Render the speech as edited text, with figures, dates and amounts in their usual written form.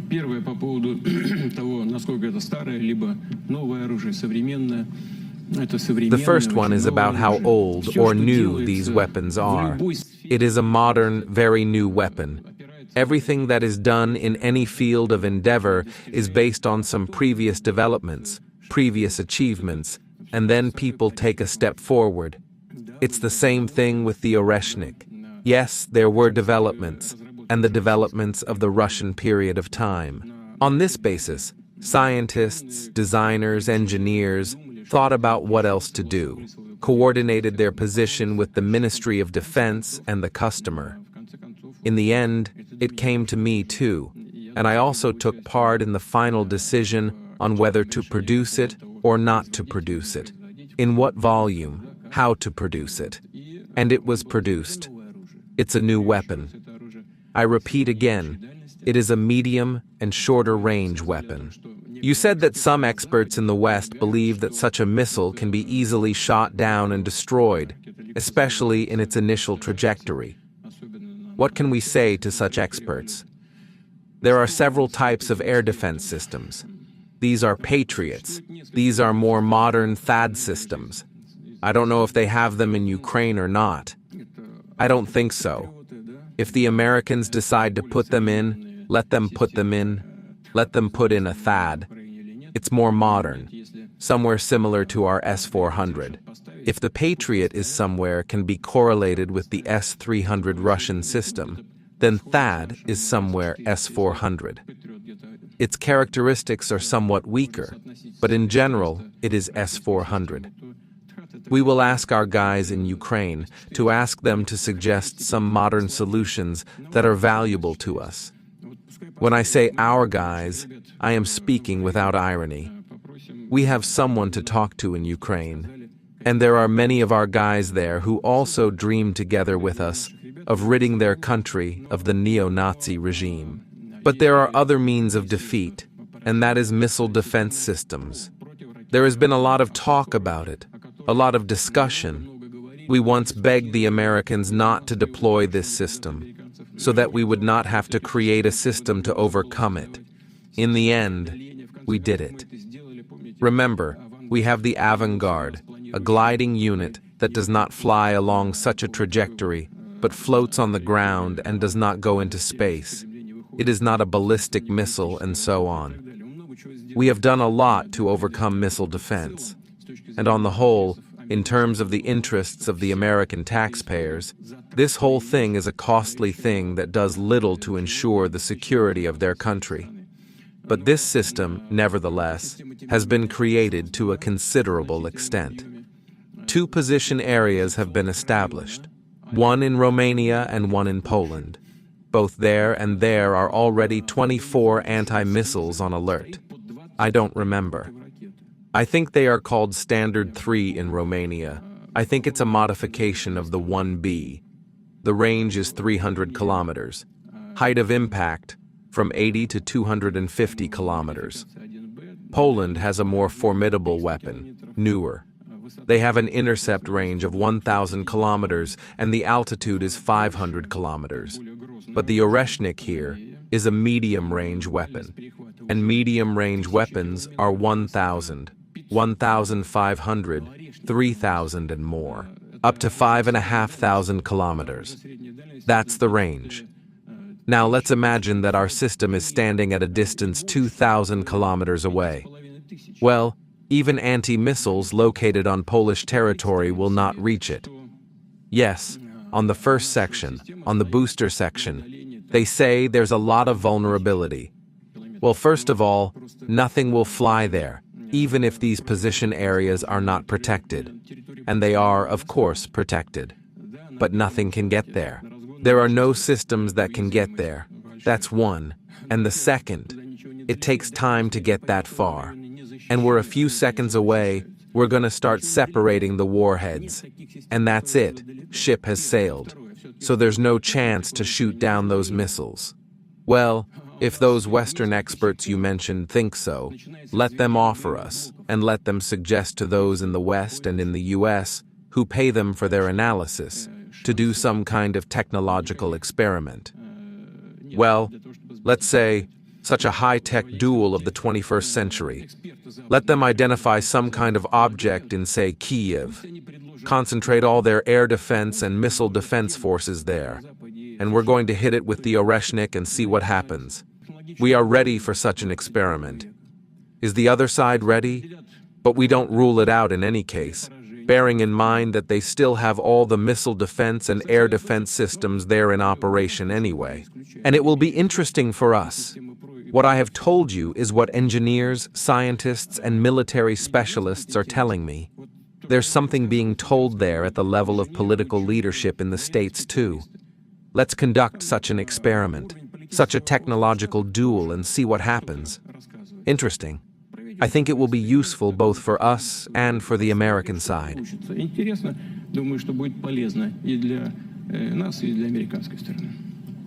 Первое по поводу того, насколько это старое, либо новое оружие, современное. The first one is about how old or new these weapons are. It is a modern, very new weapon. Everything that is done in any field of endeavor is based on some previous developments, previous achievements, and then people take a step forward. It's the same thing with the Oreshnik. Yes, there were developments, and the developments of the Russian period of time. On this basis, scientists, designers, engineers thought about what else to do, coordinated their position with the Ministry of Defense and the customer. In the end, it came to me too, and I also took part in the final decision on whether to produce it or not to produce it, in what volume, how to produce it. And it was produced. It's a new weapon. I repeat again, it is a medium and shorter range weapon. You said that some experts in the West believe that such a missile can be easily shot down and destroyed, especially in its initial trajectory. What can we say to such experts? There are several types of air defense systems. These are Patriots. These are more modern THAAD systems. I don't know if they have them in Ukraine or not. I don't think so. If the Americans decide to put them in, let them put them in. Let them put in a THAAD. It's more modern, somewhere similar to our S-400. If the Patriot is somewhere can be correlated with the S-300 Russian system, then THAAD is somewhere S-400. Its characteristics are somewhat weaker, but in general, it is S-400. We will ask our guys in Ukraine to ask them to suggest some modern solutions that are valuable to us. When I say our guys, I am speaking without irony. We have someone to talk to in Ukraine, and there are many of our guys there who also dream together with us of ridding their country of the neo-Nazi regime. But there are other means of defeat, and that is missile defense systems. There has been a lot of talk about it, a lot of discussion. We once begged the Americans not to deploy this system, so that we would not have to create a system to overcome it. In the end, we did it. Remember, we have the Avangard, a gliding unit that does not fly along such a trajectory, but floats on the ground and does not go into space. It is not a ballistic missile and so on. We have done a lot to overcome missile defense. And on the whole, in terms of the interests of the American taxpayers, this whole thing is a costly thing that does little to ensure the security of their country. But this system, nevertheless, has been created to a considerable extent. 2 position areas have been established, one in Romania and one in Poland. Both there and there are already 24 anti-missiles on alert. I don't remember. I think they are called Standard 3 in Romania. I think it's a modification of the 1B. The range is 300 kilometers. Height of impact, from 80 to 250 kilometers. Poland has a more formidable weapon, newer. They have an intercept range of 1,000 kilometers and the altitude is 500 kilometers. But the Oreshnik here is a medium-range weapon. And medium-range weapons are 1,000. 1,500, 3,000 and more, up to 5,500 kilometers. That's the range. Now let's imagine that our system is standing at a distance 2,000 kilometers away. Well, even anti-missiles located on Polish territory will not reach it. Yes, on the first section, on the booster section, they say there's a lot of vulnerability. Well, first of all, nothing will fly there, even if these position areas are not protected. And they are, of course, protected. But nothing can get there. There are no systems that can get there. That's one. And the second, it takes time to get that far. And we're a few seconds away, we're going to start separating the warheads. And that's it. Ship has sailed. So there's no chance to shoot down those missiles. Well, if those Western experts you mentioned think so, let them offer us, and let them suggest to those in the West and in the US, who pay them for their analysis, to do some kind of technological experiment. Well, let's say, such a high-tech duel of the 21st century. Let them identify some kind of object in, say, Kiev. Concentrate all their air defense and missile defense forces there. And we're going to hit it with the Oreshnik and see what happens. We are ready for such an experiment. Is the other side ready? But we don't rule it out in any case, bearing in mind that they still have all the missile defense and air defense systems there in operation anyway. And it will be interesting for us. What I have told you is what engineers, scientists, and military specialists are telling me. There's something being told there at the level of political leadership in the States too. Let's conduct such an experiment, such a technological duel, and see what happens. Interesting. I think it will be useful both for us and for the American side. Интересно, думаю, что будет полезно и для нас, и для американской стороны.